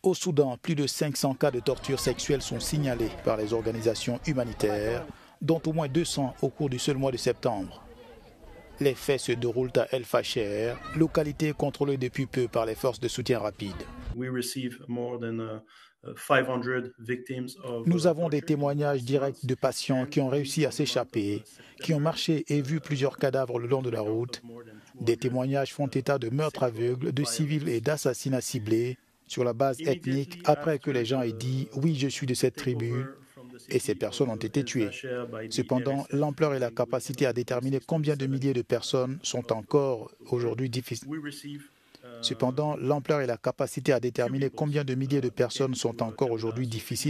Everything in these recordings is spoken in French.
Au Soudan, plus de 500 cas de torture sexuelle sont signalés par les organisations humanitaires, dont au moins 200 au cours du seul mois de septembre. Les faits se déroulent à El Fasher, localité contrôlée depuis peu par les forces de soutien rapide. Nous avons des témoignages directs de patients qui ont réussi à s'échapper, qui ont marché et vu plusieurs cadavres le long de la route. Des témoignages font état de meurtres aveugles, de civils et d'assassinats ciblés sur la base ethnique après que les gens aient dit « oui, je suis de cette tribu » et ces personnes ont été tuées. Cependant, l'ampleur et la capacité à déterminer combien de milliers de personnes sont encore aujourd'hui difficiles.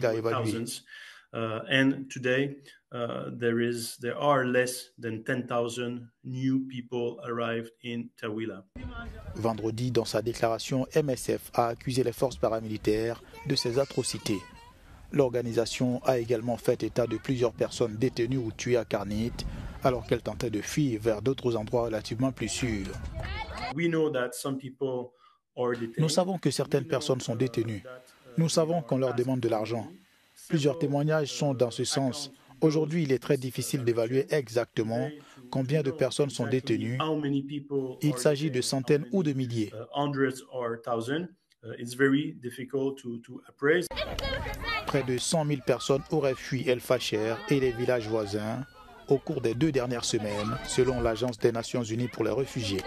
À évaluer. Vendredi, dans sa déclaration, MSF a accusé les forces paramilitaires de ces atrocités. L'organisation a également fait état de plusieurs personnes détenues ou tuées à Karnit alors qu'elles tentaient de fuir vers d'autres endroits relativement plus sûrs. Nous savons que certaines personnes sont détenues. Nous savons qu'on leur demande de l'argent. Plusieurs témoignages sont dans ce sens. Aujourd'hui, il est très difficile d'évaluer exactement combien de personnes sont détenues. Il s'agit de centaines ou de milliers. Près de 100 000 personnes auraient fui El Fasher et les villages voisins au cours des 2 dernières semaines, selon l'Agence des Nations Unies pour les réfugiés.